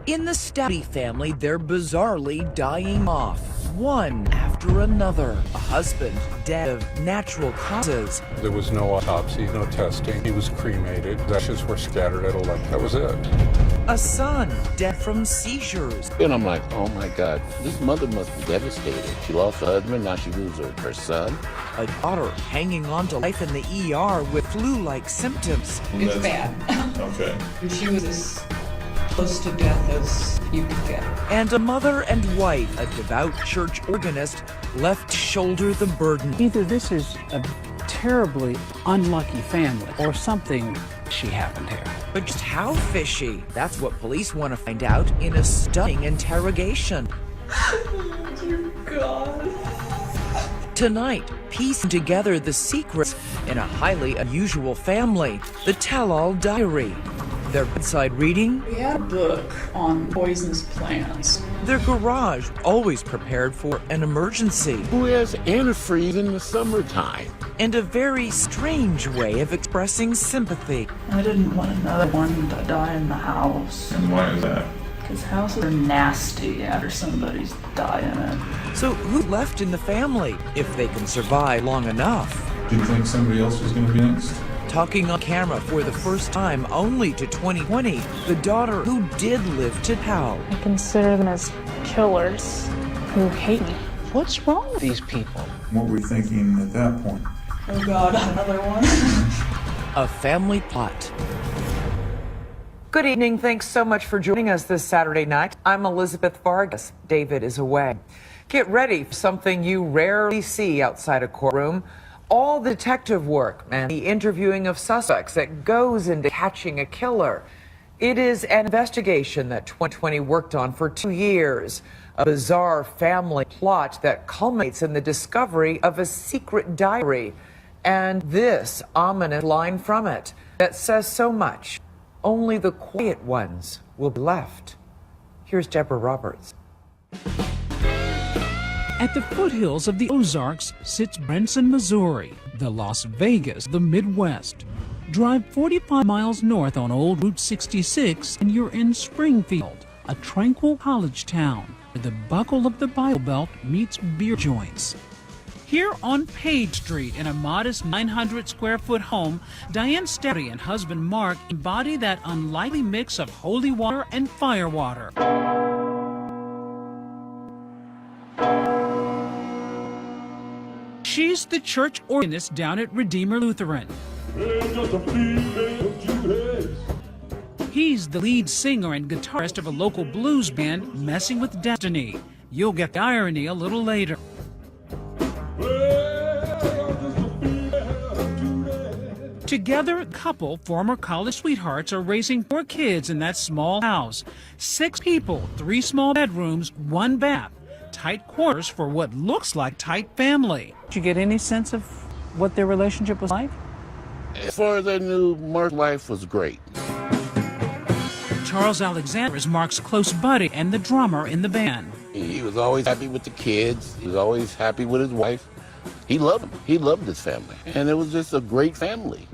In the Stouty family, they're bizarrely dying off, one after another. A husband dead of natural causes. There was no autopsy, no testing. He was cremated. The ashes were scattered at a lake. That was it. A son dead from seizures. And I'm like, oh my God, this mother must be devastated. She lost her husband, now she loses her son. A daughter hanging on to life in the ER with flu-like symptoms. It's bad. Okay. She was as close to death as you could get. And a mother and wife, a devout church organist, left to shoulder the burden. Either this is a terribly unlucky family or something fishy happened here. But just how fishy? That's what police want to find out in a stunning interrogation. Dear God. Tonight, piecing together the secrets in a highly unusual family, the Tell-All Diary. Their bedside reading, We had a book on poisonous plants. their garage always prepared for an emergency, Who has antifreeze in the summertime? and a very strange way of expressing sympathy. I didn't want another one to die in the house. And why is that? Because houses are nasty after somebody's died in it. So who's left in the family if they can survive long enough? Do you think somebody else was going to be next? Talking on camera for the first time only to 2020, the daughter who did live to tell. I consider them as killers who hate me. What's wrong with these people? What were you thinking at that point? Oh God, another one. A family plot. Good evening. Thanks so much for joining us this Saturday night. I'm Elizabeth Vargas. David is away. Get ready for something you rarely see outside a courtroom. All the detective work and the interviewing of suspects that goes into catching a killer. It is an investigation that 2020 worked on for 2 years. A bizarre family plot that culminates in the discovery of a secret diary. And this ominous line from it that says so much. Only the quiet ones will be left. Here's Deborah Roberts. At the foothills of the Ozarks sits Branson, Missouri, the Las Vegas, the Midwest. Drive 45 miles north on Old Route 66 and you're in Springfield, a tranquil college town where the buckle of the Bible Belt meets beer joints. Here on Page Street, in a modest 900-square-foot home, Diane Stouty and husband Mark embody that unlikely mix of holy water and firewater. She's the church organist down at Redeemer Lutheran. He's the lead singer and guitarist of a local blues band, Messing with Destiny. You'll get the irony a little later. Together, the couple, former college sweethearts, are raising 4 kids in that small house. 6 people, 3 small bedrooms, 1 bath. Tight quarters for what looks like tight family. Did you get any sense of what their relationship was like? As far as I knew, Mark's life was great. Charles Alexander is Mark's close buddy and the drummer in the band. He was always happy with the kids. He was always happy with his wife. He loved them. He loved his family. And it was just a great family.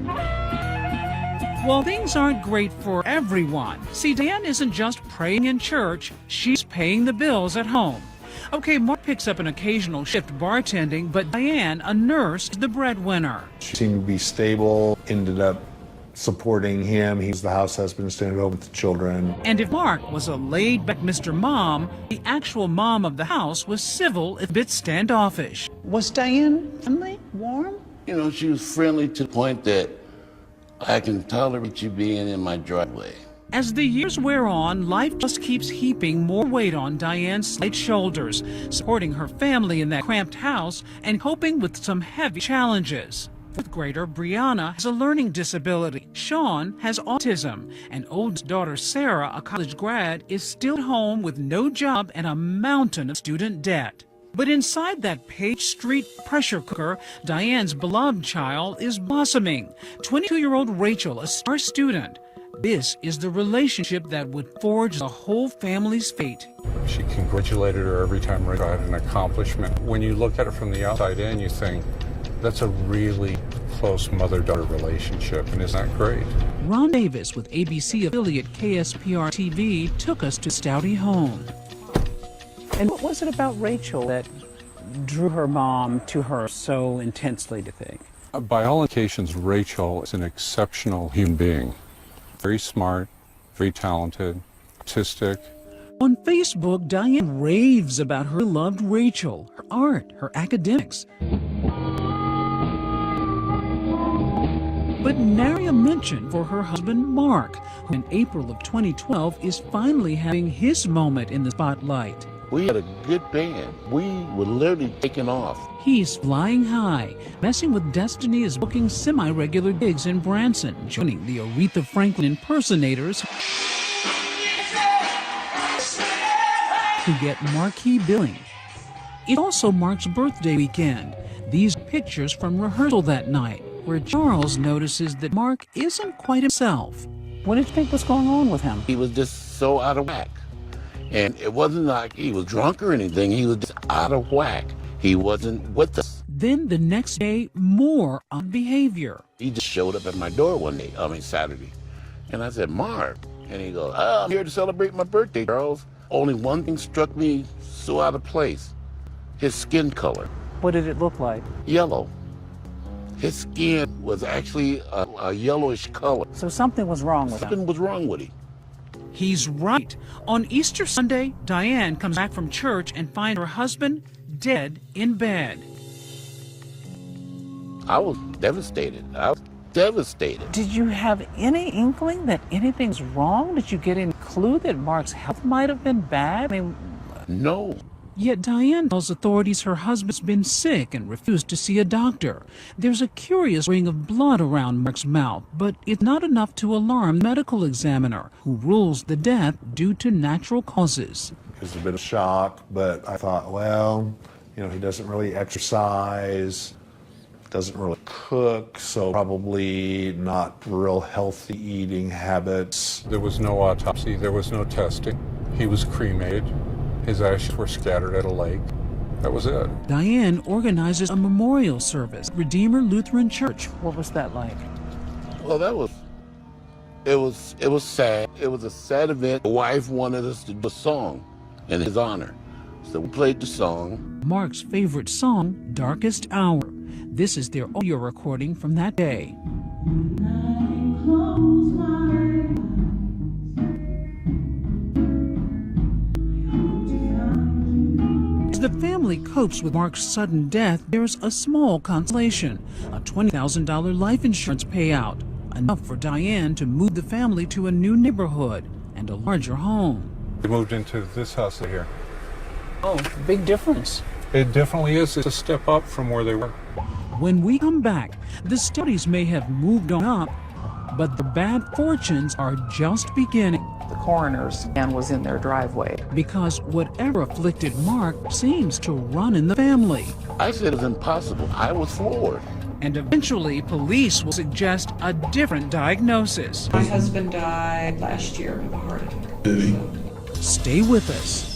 Well, things aren't great for everyone. See, Diane isn't just praying in church, she's paying the bills at home. Okay, Mark picks up an occasional shift bartending, but Diane, a nurse, is the breadwinner. She seemed to be stable, ended up supporting him. He's the house husband, staying home with the children. And if Mark was a laid-back Mr. Mom, the actual mom of the house was civil, a bit standoffish. Was Diane friendly, warm? You know, she was friendly to the point that I can tolerate you being in my driveway. As the years wear on, life just keeps heaping more weight on Diane's slight shoulders, supporting her family in that cramped house and coping with some heavy challenges. 4th grader Brianna has a learning disability. Sean has autism. And oldest daughter Sarah, a college grad, is still at home with no job and a mountain of student debt. But inside that Page Street pressure cooker, Diane's beloved child is blossoming. 22-year-old Rachel, a star student. This is the relationship that would forge the whole family's fate. She congratulated her every time Rachel had an accomplishment. When you look at it from the outside in, you think, That's a really close mother-daughter relationship, and isn't that great? Ron Davis with ABC affiliate KSPR TV took us to Stouty home. And what was it about Rachel that drew her mom to her so intensely, do you think? By all indications, Rachel is an exceptional human being. Very smart, very talented, artistic. On Facebook, Diane raves about her beloved Rachel, her art, her academics. But nary a mention for her husband, Mark, who in April of 2012 is finally having his moment in the spotlight. We had a good band. We were literally taking off. He's flying high. Messing with Destiny is booking semi-regular gigs in Branson, joining the Aretha Franklin impersonators who get marquee billing. It's also Mark's birthday weekend. These pictures from rehearsal that night, where Charles notices that Mark isn't quite himself. What did you think was going on with him? He was just so out of whack. And it wasn't like he was drunk or anything. He was just out of whack. He wasn't with us. Then the next day, more odd behavior. He just showed up at my door one day, Saturday. And I said, Mark. And he goes, oh, I'm here to celebrate my birthday, Charles. Only one thing struck me so out of place. His skin color. What did it look like? Yellow. His skin was actually a yellowish color. So something was wrong with him. Something was wrong with him. He's right. On Easter Sunday, Diane comes back from church and finds her husband dead in bed. I was devastated. Did you have any inkling that anything's wrong? Did you get any clue that Mark's health might have been bad? No. Yet Diane tells authorities her husband's been sick and refused to see a doctor. There's a curious ring of blood around Mark's mouth, but it's not enough to alarm the medical examiner, who rules the death due to natural causes. It was a bit of shock, but I thought, well, he doesn't really exercise, doesn't really cook, so probably not real healthy eating habits. There was no autopsy, there was no testing. He was cremated. His ashes were scattered at a lake. That was it. Diane organizes a memorial service at Redeemer Lutheran Church. What was that like? Well, it was sad. It was a sad event. The wife wanted us to do a song in his honor. So we played the song. Mark's favorite song, Darkest Hour. This is their audio recording from that day. As the family copes with Mark's sudden death, there's a small consolation, a $20,000 life insurance payout, enough for Diane to move the family to a new neighborhood and a larger home. We moved into this house here. Oh, big difference. It definitely is. It's a step up from where they were. When we come back, the studies may have moved on up, but the bad fortunes are just beginning. The coroner's van was in their driveway. Because whatever afflicted Mark seems to run in the family. I said it was impossible. I was floored. And eventually, police will suggest a different diagnosis. My husband died last year of a heart attack. Did he? Stay with us.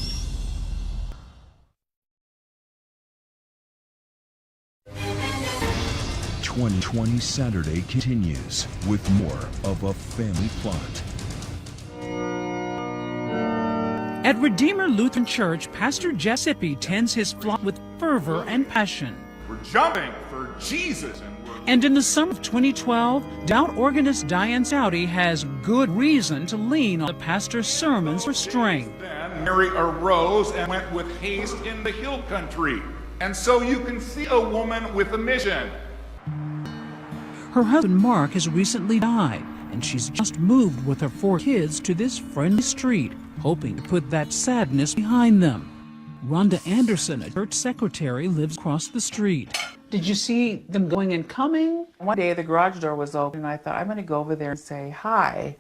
2020 Saturday continues with more of A Family Plot. At Redeemer Lutheran Church, Pastor Giuseppe tends his flock with fervor and passion. We're jumping for Jesus. And in the summer of 2012, devout organist Diane Stouty has good reason to lean on the pastor's sermons for strength. Then Mary arose and went with haste in the hill country. And so you can see a woman with a mission. Her husband Mark has recently died, and she's just moved with her 4 kids to this friendly street, hoping to put that sadness behind them. Rhonda Anderson, a church secretary, lives across the street. Did you see them going and coming? One day the garage door was open and I thought, I'm going to go over there and say hi.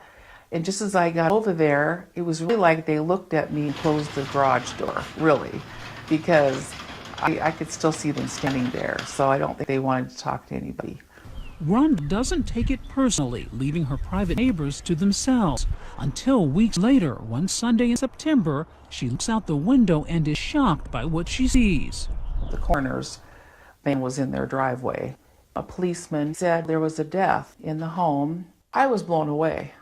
And just as I got over there, it was really like they looked at me and closed the garage door, really, because I could still see them standing there. So I don't think they wanted to talk to anybody. Rhonda doesn't take it personally, leaving her private neighbors to themselves, until weeks later, one Sunday in September, she looks out the window and is shocked by what she sees. The coroner's van was in their driveway. A policeman said there was a death in the home. I was blown away.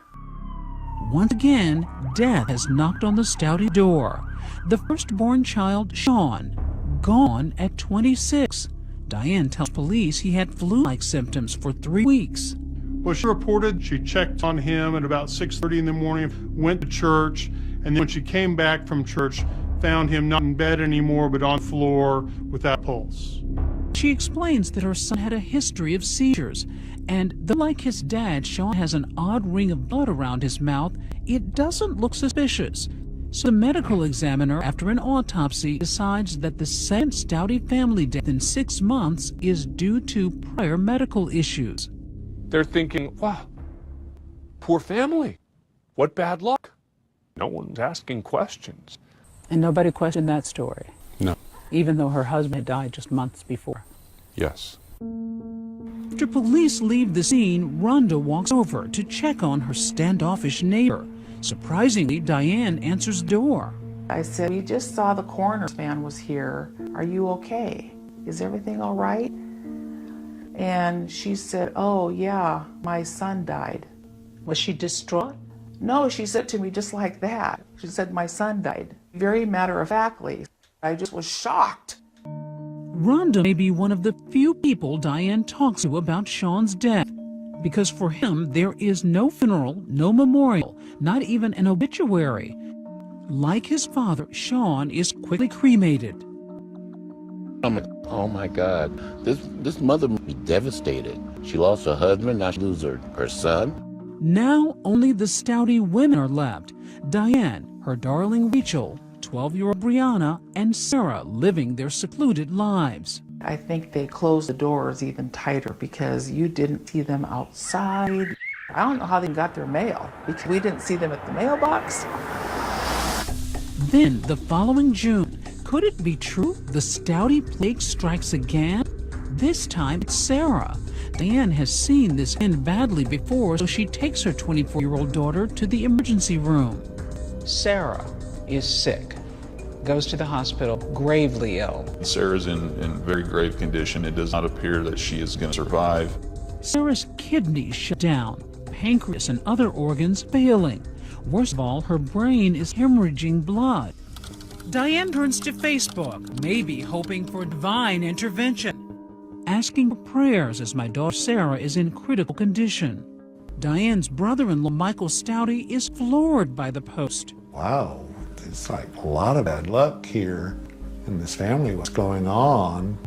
Once again, death has knocked on the Stouty door. The firstborn child, Sean, gone at 26. Diane tells police he had flu-like symptoms for 3 weeks. Well, she reported she checked on him at about 6:30 in the morning, went to church, and then when she came back from church, found him not in bed anymore, but on the floor without pulse. She explains that her son had a history of seizures, and though like his dad, Sean has an odd ring of blood around his mouth, it doesn't look suspicious. So the medical examiner, after an autopsy, decides that the second Stouty family death in 6 months is due to prior medical issues. They're thinking, wow, poor family. What bad luck. No one's asking questions. And nobody questioned that story? No. Even though her husband had died just months before? Yes. After police leave the scene, Rhonda walks over to check on her standoffish neighbor. Surprisingly, Diane answers the door. I said, we just saw the coroner's man was here. Are you okay? Is everything all right? And she said, oh yeah, my son died. Was she distraught? No, she said to me just like that. She said, my son died. Very matter-of-factly. I just was shocked. Rhonda may be one of the few people Diane talks to about Sean's death, because for him there is no funeral, no memorial, not even an obituary. Like his father, Sean is quickly cremated. Oh my God, this mother must be devastated. She lost her husband, now she loses her son. Now only the Stouty women are left. Diane, her darling Rachel, 12-year-old Brianna, and Sarah living their secluded lives. I think they closed the doors even tighter because you didn't see them outside. I don't know how they got their mail because we didn't see them at the mailbox. Then, the following June, could it be true the Stouty plague strikes again? This time it's Sarah. Diane has seen this end badly before, so she takes her 24-year-old daughter to the emergency room. Sarah is sick, goes to the hospital, gravely ill. Sarah's in very grave condition. It does not appear that she is going to survive. Sarah's kidneys shut down, pancreas and other organs failing. Worst of all, her brain is hemorrhaging blood. Diane turns to Facebook, maybe hoping for divine intervention, asking for prayers as my daughter Sarah is in critical condition. Diane's brother-in-law, Michael Stouty, is floored by the post. Wow, it's like a lot of bad luck here in this family. What's going on?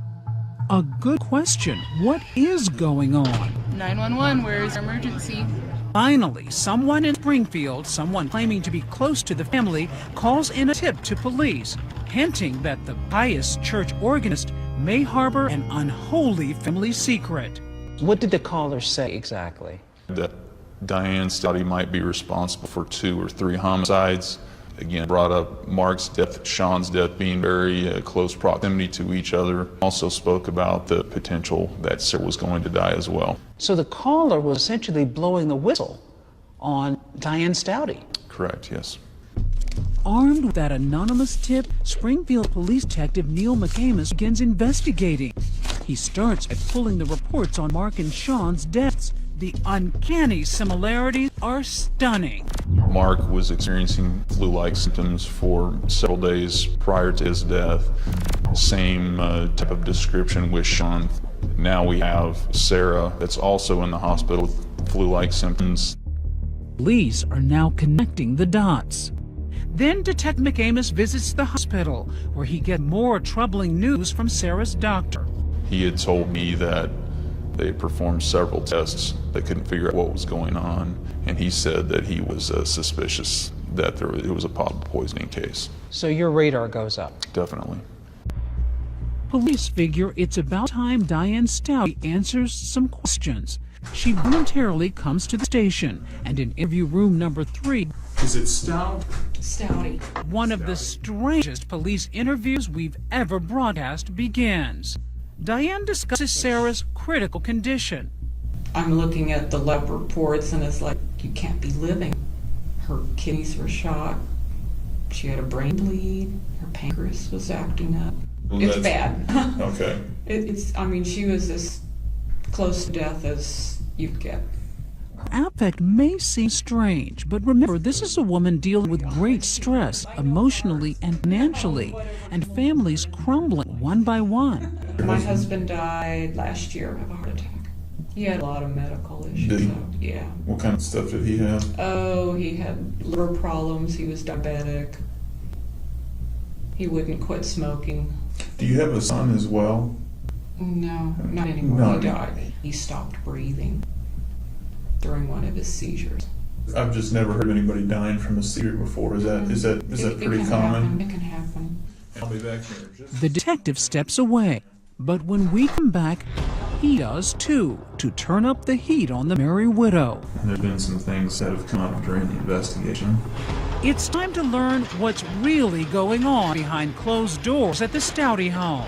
A good question. What is going on? 911, where is your emergency? Finally, someone in Springfield, someone claiming to be close to the family, calls in a tip to police, hinting that the pious church organist may harbor an unholy family secret. What did the caller say exactly? That Diane Stouty might be responsible for 2 or 3 homicides. Again, brought up Mark's death, Sean's death being very close proximity to each other. Also spoke about the potential that Sarah was going to die as well. So the caller was essentially blowing the whistle on Diane Stouty. Correct, yes. Armed with that anonymous tip, Springfield Police Detective Neil McCamus begins investigating. He starts by pulling the reports on Mark and Sean's deaths. The uncanny similarities are stunning. Mark was experiencing flu-like symptoms for several days prior to his death. Same type of description with Sean. Now we have Sarah that's also in the hospital with flu-like symptoms. Police are now connecting the dots. Then Detective McCamus visits the hospital, where he gets more troubling news from Sarah's doctor. He had told me that they performed several tests. They couldn't figure out what was going on, and he said that he was suspicious that it was a possible poisoning case. So your radar goes up? Definitely. Police figure it's about time Diane Stouty answers some questions. She voluntarily comes to the station, and in interview room number 3... Is it Stout? Stouty. One of the strangest police interviews we've ever broadcast begins. Diane discusses Sarah's critical condition. I'm looking at the lab reports and it's like, you can't be living. Her kidneys were shot. She had a brain bleed. Her pancreas was acting up. Well, It's that's- bad. Okay. I mean, she was as close to death as you could get. Affect may seem strange, but remember, this is a woman dealing with great stress, emotionally and financially, and families crumbling one by one. My husband died last year of a heart attack. He had a lot of medical issues. Did he? So, yeah. What kind of stuff did he have? Oh, he had liver problems. He was diabetic. He wouldn't quit smoking. Do you have a son as well? No, not anymore. No. He died. He stopped breathing during one of his seizures. I've just never heard of anybody dying from a seizure before. Is that pretty can common? happen. It can happen. I'll be back here. The detective steps away, but when we come back, he does too, to turn up the heat on the Merry Widow. There's been some things that have come up during the investigation. It's time to learn what's really going on behind closed doors at the Stouty home.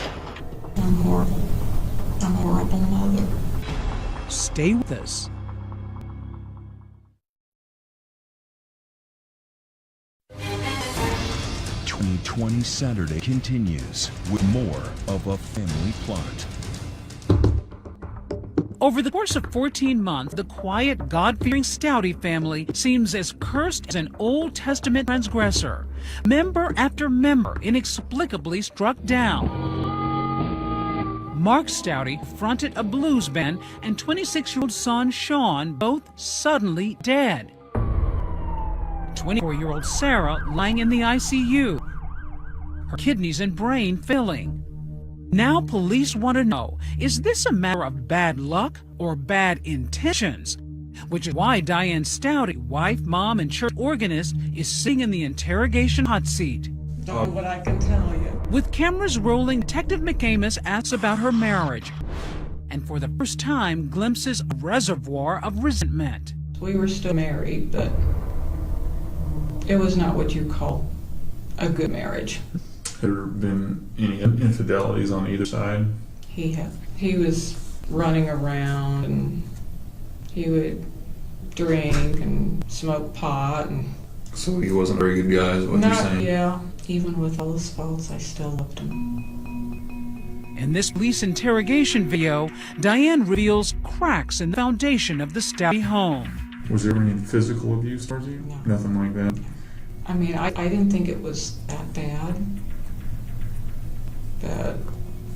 I'm horrible. I'm a horrible mother. Stay with us. .2020 Saturday continues with more of A Family Plot. Over the course of 14 months, the quiet, God-fearing Stouty family seems as cursed as an Old Testament transgressor. Member after member inexplicably struck down. Mark Stouty fronted a blues band, and 26-year-old son Sean both suddenly dead. 24-year-old Sarah lying in the ICU, her kidneys and brain failing. Now police want to know, is this a matter of bad luck or bad intentions? Which is why Diane Stouty, wife, mom, and church organist, is sitting in the interrogation hot seat. Don't know what I can tell you. With cameras rolling, Detective McAmis asks about her marriage, and for the first time glimpses a reservoir of resentment. We were still married, but it was not what you call a good marriage. Have there been any infidelities on either side? He was running around, and he would drink and smoke pot, and So he wasn't a very good guy, is what you're saying? Yeah, even with all his faults, I still loved him. In this police interrogation video, Diane reveals cracks in the foundation of the Stouty home. Was there any physical abuse towards you? No. Nothing like that? I mean, I didn't think it was that bad, but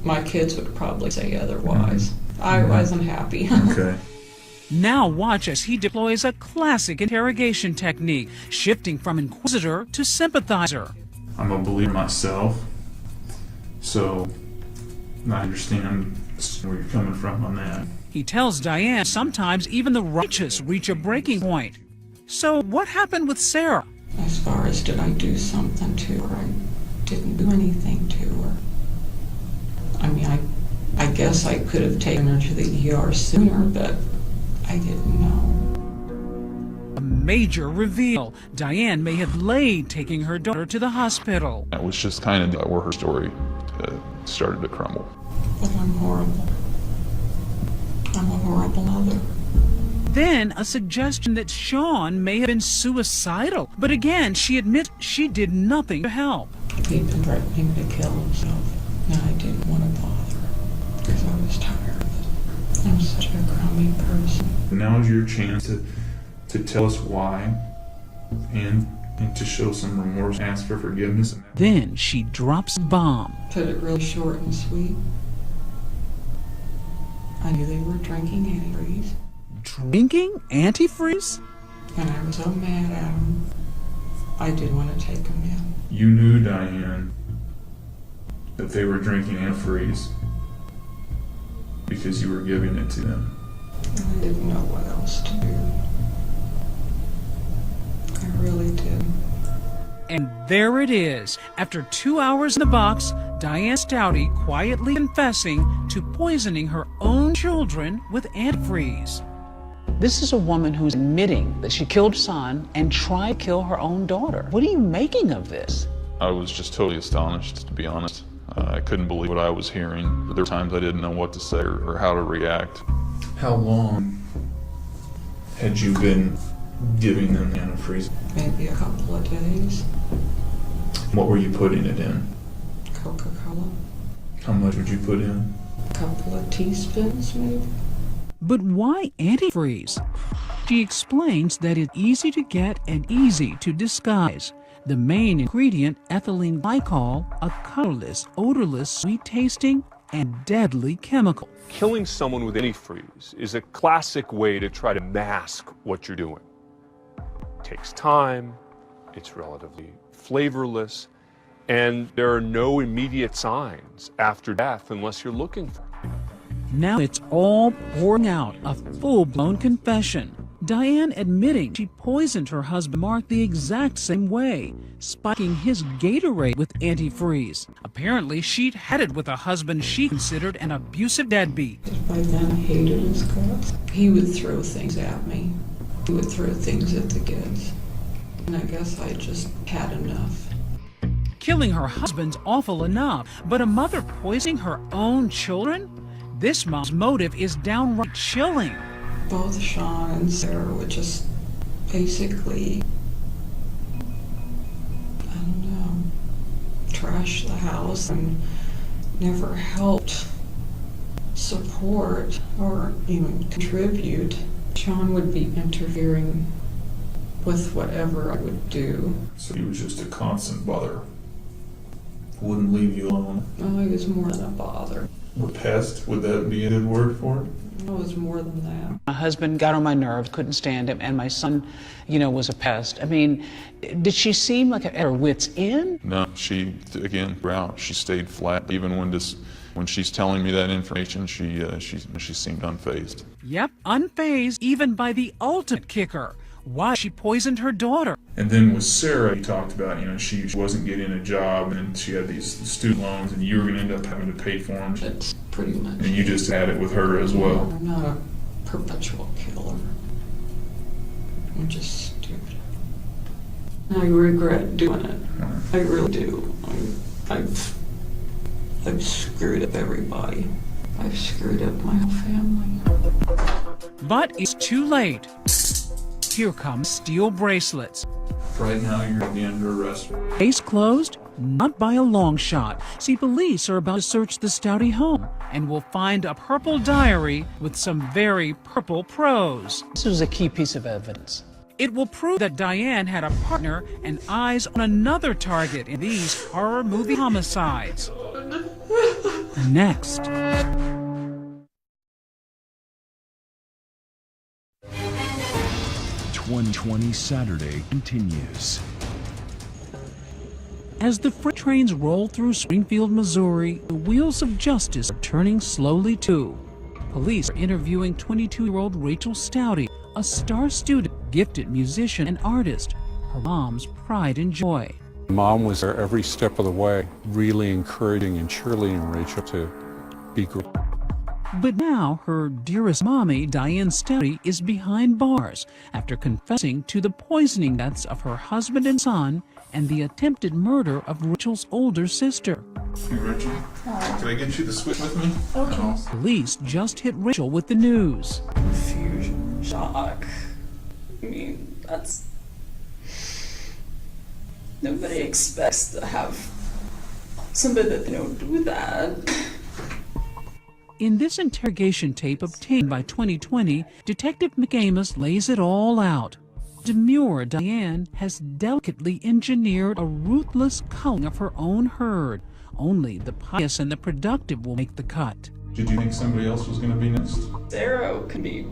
my kids would probably say otherwise. I wasn't happy. Okay. Now watch as he deploys a classic interrogation technique, shifting from inquisitor to sympathizer. I'm a believer myself, so I understand where you're coming from on that. He tells Diane sometimes even the righteous reach a breaking point. So what happened with Sarah? As far as did I do something to her, I didn't do anything to her. I mean, I guess I could have taken her to the ER sooner, but I didn't know. A major reveal. Diane may have laid taking her daughter to the hospital. That was just kind of where her story started to crumble. But I'm horrible. I'm a horrible mother. Then a suggestion that Sean may have been suicidal. But again, she admits she did nothing to help. He'd been threatening to kill himself, and I didn't want to bother because I was tired of it. I'm such a crummy person. Now is your chance to tell us why and to show some remorse, ask for forgiveness. Then she drops a bomb. Put it really short and sweet. I knew they were drinking antifreeze. Drinking antifreeze? And I was so mad at them, I didn't want to take them in. You knew, Diane, that they were drinking antifreeze because you were giving it to them. I didn't know what else to do. I really didn't. And there it is. After 2 hours in the box, Diane Stouty quietly confessing to poisoning her own children with antifreeze. This is a woman who's admitting that she killed her son and tried to kill her own daughter. What are you making of this? I was just totally astonished, to be honest. I couldn't believe what I was hearing. There were times I didn't know what to say or how to react. How long had you been giving them antifreeze? Maybe a couple of days. What were you putting it in? Coca-Cola. How much would you put in? A couple of teaspoons, maybe. But why antifreeze? She explains that it's easy to get and easy to disguise. The main ingredient, ethylene glycol, a colorless, odorless, sweet-tasting, and deadly chemical. Killing someone with antifreeze is a classic way to try to mask what you're doing. It takes time, it's relatively flavorless, and there are no immediate signs after death unless you're looking for them. Now it's all pouring out, a full-blown confession. Diane admitting she poisoned her husband Mark the exact same way, spiking his Gatorade with antifreeze. Apparently, she'd had it with a husband she considered an abusive deadbeat. By then, I hated his guts. He would throw things at me. He would throw things at the kids. And I guess I just had enough. Killing her husband's awful enough, but a mother poisoning her own children? This mom's motive is downright chilling. Both Sean and Sarah would just basically, I don't know, trash the house and never helped support or even contribute. Sean would be interfering with whatever I would do. So he was just a constant bother. Wouldn't leave you alone. Oh, he was more than a bother. A pest, would that be a good word for it? It was more than that. My husband got on my nerves, couldn't stand him, and my son, was a pest. I mean, did she seem like at her wit's end? No, she, again, throughout, she stayed flat. Even when she's telling me that information, she seemed unfazed. Yep, unfazed even by the ultimate kicker. Why she poisoned her daughter. And then with Sarah, he talked about, she wasn't getting a job and she had these student loans and you were going to end up having to pay for them. That's pretty much. And you just had it with her as well. I'm not a perpetual killer. I'm just stupid. I regret doing it. I really do. I've screwed up everybody. I've screwed up my whole family. But it's too late. Here come steel bracelets. Right now, you're going to be under arrest. Case closed? Not by a long shot. See, police are about to search the Stouty home and will find a purple diary with some very purple prose. This was a key piece of evidence. It will prove that Diane had a partner and eyes on another target in these horror movie homicides. Next. 2020 Saturday continues. As the freight trains roll through Springfield, Missouri, the wheels of justice are turning slowly too. Police are interviewing 22-year-old Rachel Stouty, a star student, gifted musician and artist, her mom's pride and joy. Mom was there every step of the way, really encouraging and cheerleading Rachel to be great. But now her dearest mommy, Diane Stouty, is behind bars after confessing to the poisoning deaths of her husband and son and the attempted murder of Rachel's older sister. Hey, Rachel, can I get you the switch with me? Okay. Police just hit Rachel with the news. Confusion, shock. I mean, that's... Nobody expects to have somebody that they don't do that. In this interrogation tape obtained by 2020, Detective McAmus lays it all out. Demure Diane has delicately engineered a ruthless culling of her own herd. Only the pious and the productive will make the cut. Did you think somebody else was going to be next? Sarah can be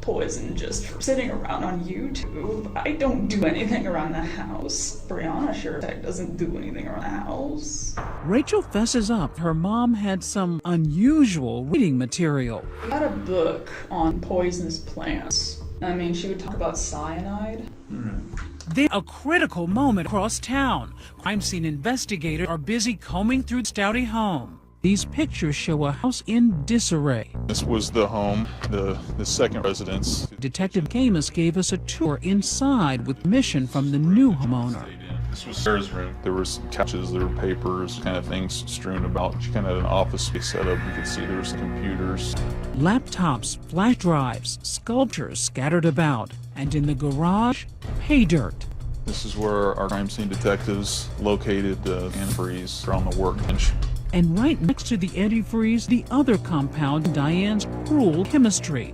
poisoned just for sitting around on YouTube. I don't do anything around the house. Brianna sure doesn't do anything around the house. Rachel fesses up her mom had some unusual reading material. I had a book on poisonous plants. I mean, she would talk about cyanide. Then a critical moment across town. Crime scene investigators are busy combing through the Stouty home. These pictures show a house in disarray. This was the home, the second residence. Detective McAmus gave us a tour inside with permission from the new homeowner. This was Sarah's room. There were some couches, there were papers, kind of things strewn about. She kind of had an office space set up. You could see there were some computers. Laptops, flash drives, sculptures scattered about. And in the garage, pay dirt. This is where our crime scene detectives located antifreeze on the workbench. And right next to the antifreeze, the other compound in Diane's cruel chemistry,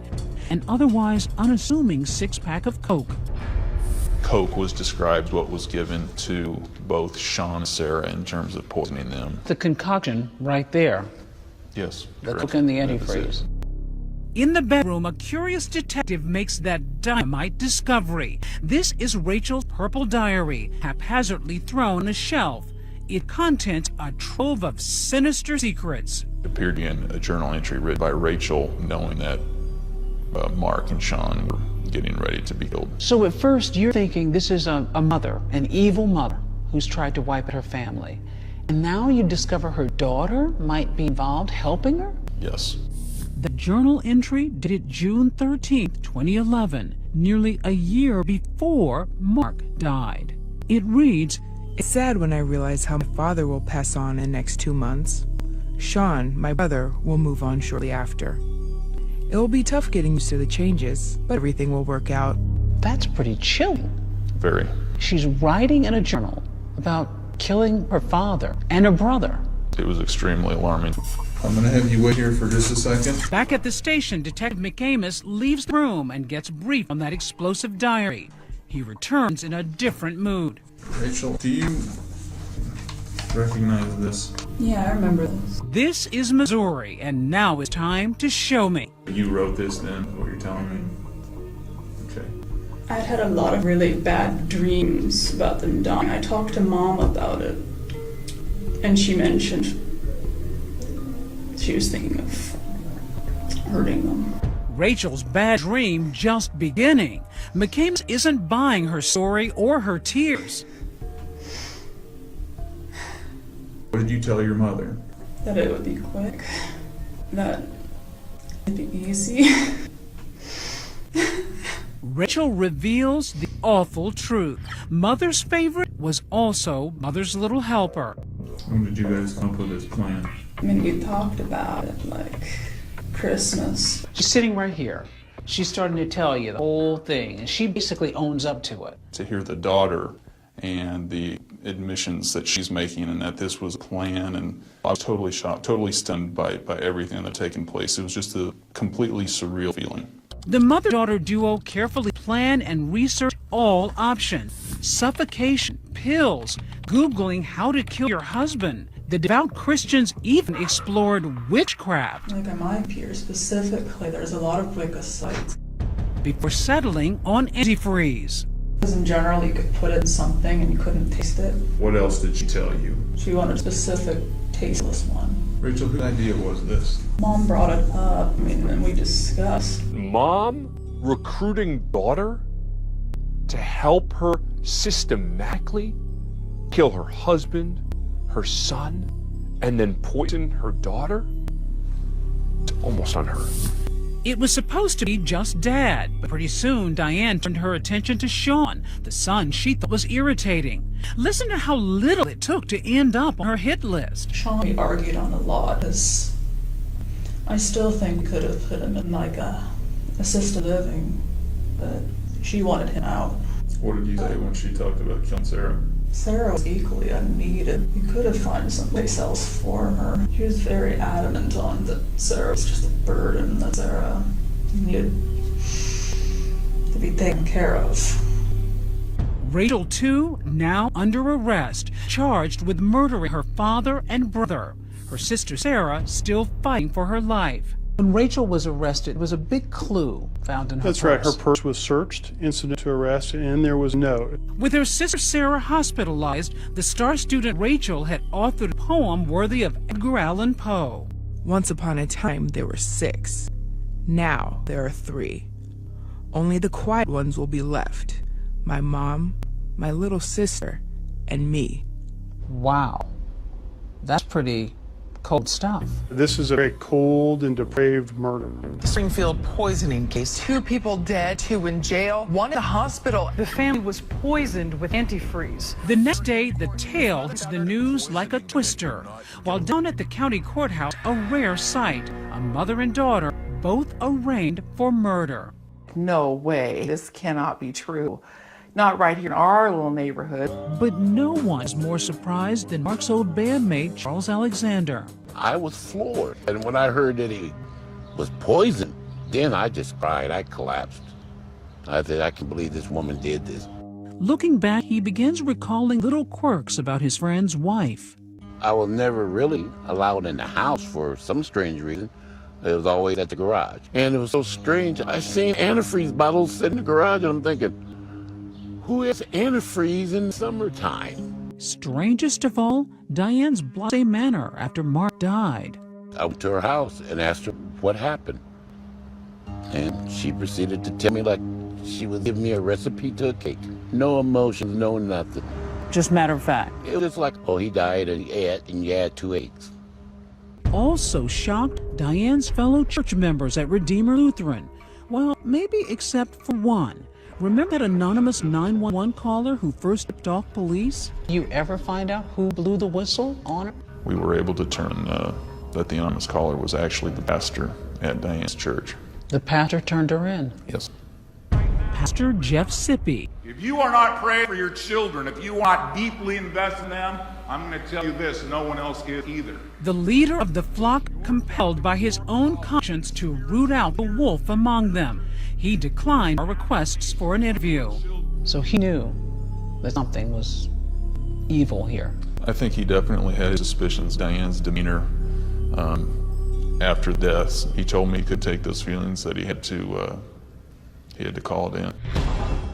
an otherwise unassuming six-pack of Coke. Coke was described what was given to both Sean and Sarah in terms of poisoning them. The concoction right there. Yes. The correct. Coke in the That is antifreeze. it. In the bedroom, a curious detective makes that dynamite discovery. This is Rachel's purple diary, haphazardly thrown on a shelf. It contains a trove of sinister secrets. It appeared to be a journal entry written by Rachel, knowing that Mark and Sean were getting ready to be killed. So at first you're thinking this is a mother, an evil mother, who's tried to wipe out her family. And now you discover her daughter might be involved, helping her? Yes. The journal entry dated June 13th, 2011, nearly a year before Mark died. It reads, "It's sad when I realize how my father will pass on in the next 2 months. Sean, my brother, will move on shortly after. It will be tough getting used to the changes, but everything will work out." That's pretty chilling. Very. She's writing in a journal about killing her father and her brother. It was extremely alarming. I'm going to have you wait here for just a second. Back at the station, Detective McAmis leaves the room and gets briefed on that explosive diary. He returns in a different mood. Rachel, do you recognize this? Yeah, I remember this. This is Missouri, and now it's time to show me. You wrote this then, is what you're telling me? Okay. I'd had a lot of really bad dreams about them dying. I talked to Mom about it, and she mentioned she was thinking of hurting them. Rachel's bad dream just beginning. McAmis isn't buying her story or her tears. What did you tell your mother? That it would be quick, that it'd be easy. Rachel reveals the awful truth. Mother's favorite was also Mother's little helper. When did you guys come up with this plan? I mean, we talked about it like Christmas. She's sitting right here. She's starting to tell you the whole thing, and she basically owns up to it. To hear the daughter and the admissions that she's making and that this was a plan, and I was totally shocked, totally stunned by everything that had taken place. It was just a completely surreal feeling. The mother-daughter duo carefully plan and research all options. Suffocation, pills, Googling how to kill your husband. The devout Christians even explored witchcraft. Like on my peer specifically, there's a lot of Wicca sites. Before settling on antifreeze. Because in general, you could put it in something and you couldn't taste it. What else did she tell you? She wanted a specific tasteless one. Rachel, whose idea was this? Mom brought it up, and we discussed. Mom recruiting daughter to help her systematically kill her husband, her son, and then poison her daughter? It's almost unheard. It was supposed to be just Dad, but pretty soon Diane turned her attention to Sean, the son she thought was irritating. Listen to how little it took to end up on her hit list. Sean, we argued on a lot, because I still think we could have put him in like a assisted living, but she wanted him out. What did you say when she talked about killing Sarah? Sarah was equally unneeded. You could have found someplace else for her. She was very adamant on that Sarah was just a burden, that Sarah needed to be taken care of. Rachel, too, now under arrest, charged with murdering her father and brother. Her sister Sarah still fighting for her life. When Rachel was arrested, there was a big clue found in her purse. That's right. Her purse was searched, incident to arrest, and there was a note. With her sister Sarah hospitalized, the star student Rachel had authored a poem worthy of Edgar Allan Poe. Once upon a time, there were 6. Now there are 3. Only the quiet ones will be left. My mom, my little sister, and me. Wow. That's pretty cold stuff. This is a very cold and depraved murder. The Springfield poisoning case. 2 people dead, 2 in jail, 1 in the hospital. The family was poisoned with antifreeze. The next day, the tale hits the news like a twister. While down at the county courthouse, a rare sight, a mother and daughter both arraigned for murder. No way. This cannot be true. Not right here in our little neighborhood. But no one's more surprised than Mark's old bandmate, Charles Alexander. I was floored. And when I heard that he was poisoned, then I just cried. I collapsed. I said, I can't believe this woman did this. Looking back, he begins recalling little quirks about his friend's wife. I was never really allowed in the house for some strange reason. It was always at the garage. And it was so strange. I seen antifreeze bottles sitting in the garage, and I'm thinking, who has antifreeze in summertime? Strangest of all, Diane's blasé manner after Mark died. I went to her house and asked her what happened. And she proceeded to tell me like she would give me a recipe to a cake. No emotions, no nothing. Just matter of fact. It was just like, oh, he died and he ate, and you had 2 eggs. Also shocked Diane's fellow church members at Redeemer Lutheran. Well, maybe except for one. Remember that anonymous 911 caller who first tipped off police? You ever find out who blew the whistle on her? We were able to determine that the anonymous caller was actually the pastor at Diane's church. The pastor turned her in. Yes. Pastor Jeff Sippy. If you are not praying for your children, if you are not deeply invested in them, I'm going to tell you this, no one else is either. The leader of the flock, compelled by his own conscience to root out the wolf among them. He declined our requests for an interview. So he knew that something was evil here. I think he definitely had his suspicions. Diane's demeanor after death, he told me he could take those feelings, that he had to call it in.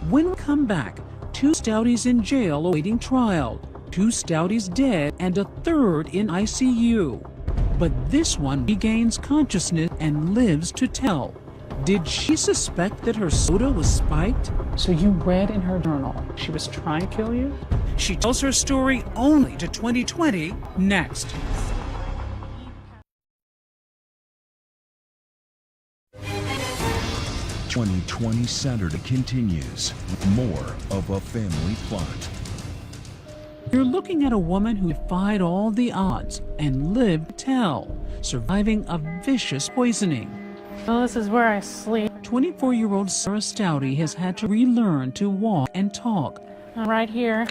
When we come back, 2 Stouties in jail awaiting trial, 2 Stouties dead, and a third in ICU. But this one regains consciousness and lives to tell. Did she suspect that her soda was spiked? So you read in her journal she was trying to kill you? She tells her story only to 2020 next. "2020 Saturday" continues with more of A Family Plot. You're looking at a woman who defied all the odds and lived to tell, surviving a vicious poisoning. Well, this is where I sleep. 24-year-old Sarah Stouty has had to relearn to walk and talk. I'm right here.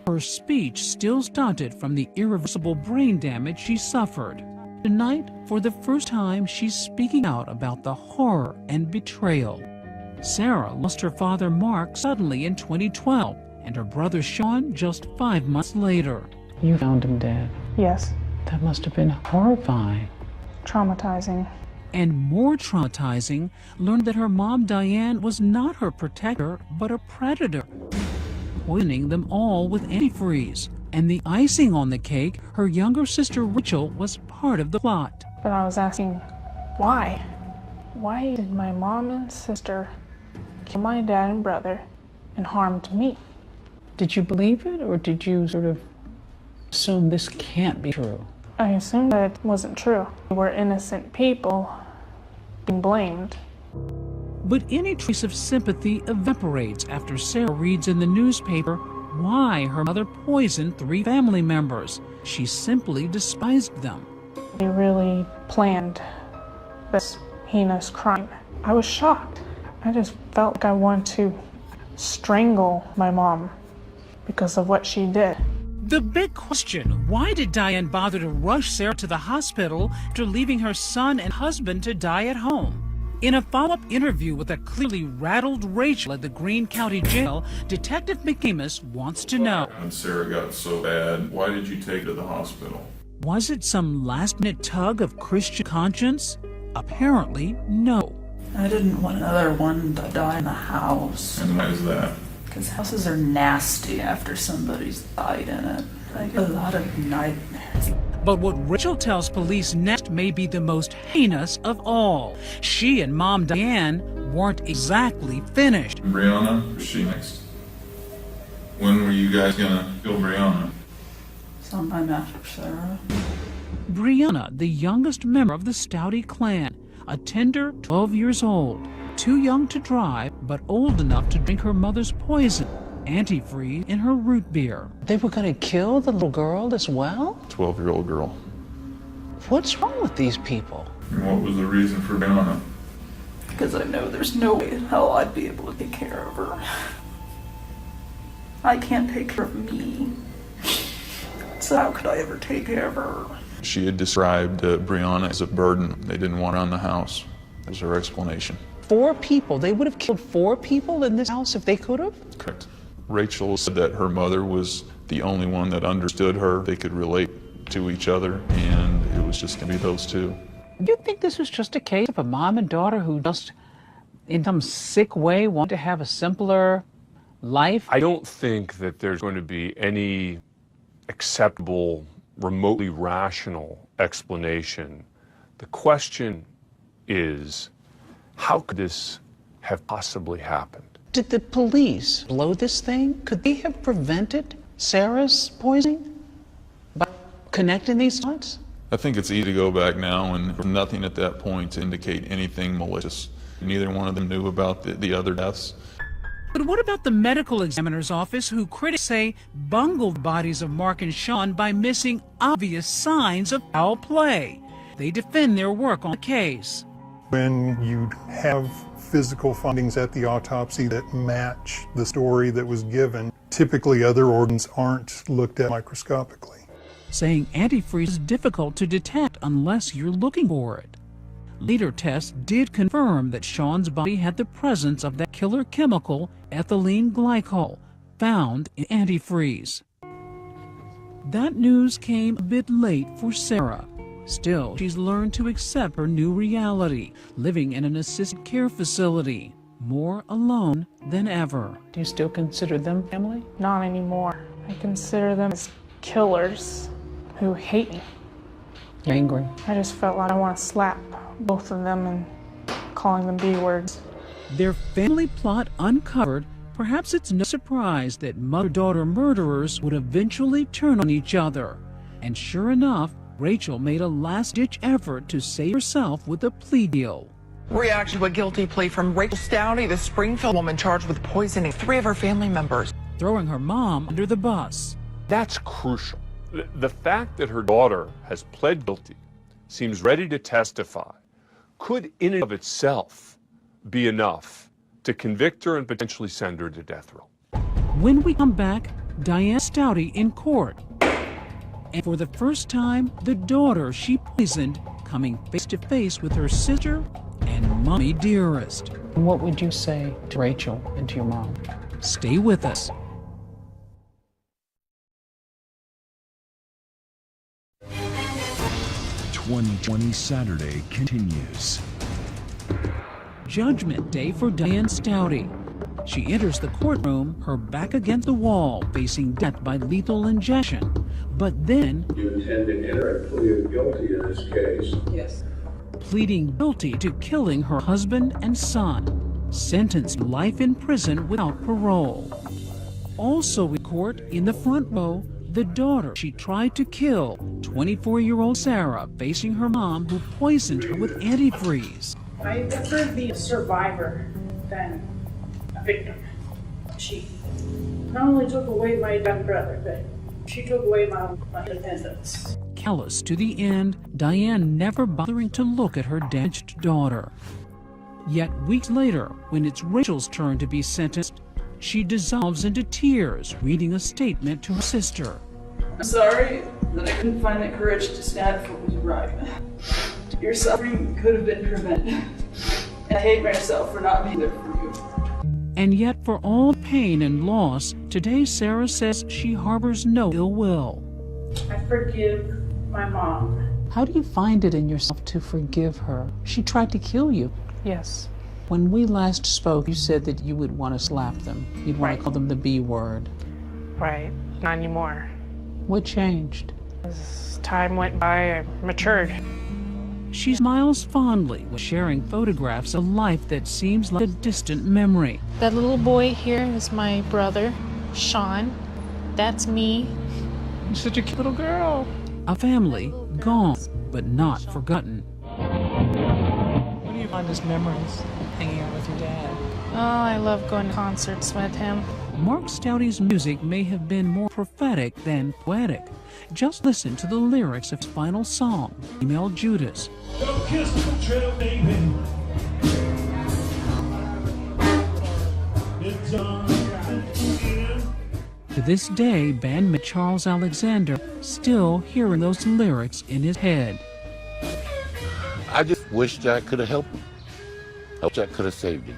Her speech still stunted from the irreversible brain damage she suffered. Tonight, for the first time, she's speaking out about the horror and betrayal. Sarah lost her father Mark suddenly in 2012, and her brother Sean just 5 months later. You found him dead. Yes. That must have been horrifying. Traumatizing. And more traumatizing, learned that her mom Diane was not her protector, but a predator, poisoning them all with antifreeze. And the icing on the cake, her younger sister Rachel was part of the plot. But I was asking, why? Why did my mom and sister kill my dad and brother and harmed me? Did you believe it, or did you sort of assume this can't be true? I assumed that it wasn't true. We were innocent people being blamed. But any trace of sympathy evaporates after Sarah reads in the newspaper why her mother poisoned 3 family members. She simply despised them. They really planned this heinous crime. I was shocked. I just felt like I wanted to strangle my mom because of what she did. The big question, why did Diane bother to rush Sarah to the hospital after leaving her son and husband to die at home? In a follow-up interview with a clearly rattled Rachel at the Greene County Jail, Detective McAmis wants to know. When Sarah got so bad, why did you take her to the hospital? Was it some last-minute tug of Christian conscience? Apparently, no. I didn't want another one to die in the house. And why is that? Because houses are nasty after somebody's died in it. I get a lot of nightmares. But what Rachel tells police next may be the most heinous of all. She and Mom Diane weren't exactly finished. Brianna, is she next? When were you guys gonna kill Brianna? Sometime after Sarah. Brianna, the youngest member of the Stouty clan, a tender 12 years old, too young to drive, but old enough to drink her mother's poison, antifreeze, in her root beer. They were going to kill the little girl as well? 12-year-old girl. What's wrong with these people? And what was the reason for Brianna? Because I know there's no way in hell I'd be able to take care of her. I can't take care of me. So how could I ever take care of her? She had described Brianna as a burden. They didn't want her on the house. That was her explanation. 4 people. They would have killed 4 people in this house if they could have? Correct. Rachel said that her mother was the only one that understood her. They could relate to each other, and it was just going to be those two. Do you think this was just a case of a mom and daughter who just, in some sick way, want to have a simpler life? I don't think that there's going to be any acceptable, remotely rational explanation. The question is, how could this have possibly happened? Did the police blow this thing? Could they have prevented Sarah's poisoning by connecting these dots? I think it's easy to go back now and nothing at that point to indicate anything malicious. Neither one of them knew about the other deaths. But what about the medical examiner's office, who critics say bungled the bodies of Mark and Sean by missing obvious signs of foul play? They defend their work on the case. When you have physical findings at the autopsy that match the story that was given, typically other organs aren't looked at microscopically. Saying antifreeze is difficult to detect unless you're looking for it. Later tests did confirm that Sean's body had the presence of that killer chemical, ethylene glycol, found in antifreeze. That news came a bit late for Sarah. Still, she's learned to accept her new reality, living in an assisted care facility, more alone than ever. Do you still consider them family? Not anymore. I consider them as killers who hate me. You're angry. I just felt like I want to slap both of them and calling them B words. Their family plot uncovered, perhaps it's no surprise that mother-daughter murderers would eventually turn on each other. And sure enough, Rachel made a last-ditch effort to save herself with a plea deal. Reaction to a guilty plea from Rachel Stouty, the Springfield woman charged with poisoning 3 of her family members. Throwing her mom under the bus. That's crucial. The fact that her daughter has pled guilty, seems ready to testify, could in and of itself be enough to convict her and potentially send her to death row. When we come back, Diane Stouty in court. And for the first time, the daughter she poisoned coming face to face with her sister and mommy dearest. What would you say to Rachel and to your mom? Stay with us. #2020 Saturday continues. Judgment Day for Diane Stouty. She enters the courtroom, her back against the wall, facing death by lethal injection. But then, You intend to enter a plea of guilty in this case? Yes. pleading guilty to killing her husband and son, sentenced to life in prison without parole. Also in court, in the front row, the daughter she tried to kill, 24-year-old Sarah, facing her mom who poisoned her with antifreeze. I prefer to be a survivor than a victim. She not only took away my young brother, but she took away my independence. Callous to the end, Diane never bothering to look at her damaged daughter. Yet weeks later, when it's Rachel's turn to be sentenced, she dissolves into tears, reading a statement to her sister. I'm sorry that I couldn't find the courage to stand for what was right. Your suffering could have been prevented. And I hate myself for not being there for you. And yet, for all pain and loss, today Sarah says she harbors no ill will. I forgive my mom. How do you find it in yourself to forgive her? She tried to kill you. Yes. When we last spoke, you said that you would want to slap them. You'd want Right. to call them the B word. Right. Not anymore. What changed? As time went by, I matured. She smiles fondly when sharing photographs of life that seems like a distant memory. That little boy here is my brother, Sean. That's me. You're such a cute little girl. A family gone, but not forgotten. What do you find as memories hanging out with your dad? Oh, I love going to concerts with him. Mark Stouty's music may have been more prophetic than poetic. Just listen to the lyrics of his final song, Female Judas. Don't kiss the trail, baby. It's on right in. To this day, bandmate Charles Alexander still hearing those lyrics in his head. I just wished I could have helped him. I wish I could have saved him.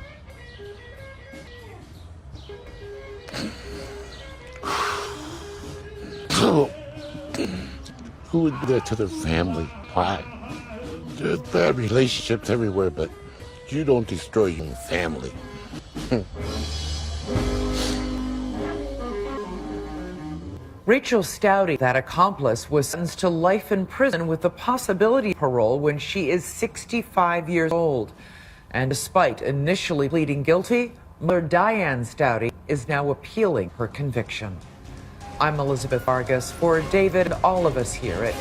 Who would do that to their family? Why? There's bad relationships everywhere, but you don't destroy your own family. Rachel Stouty, that accomplice, was sentenced to life in prison with the possibility of parole when she is 65 years old. And despite initially pleading guilty, mother Diane Stouty is now appealing her conviction. I'm Elizabeth Vargas for David and all of us here at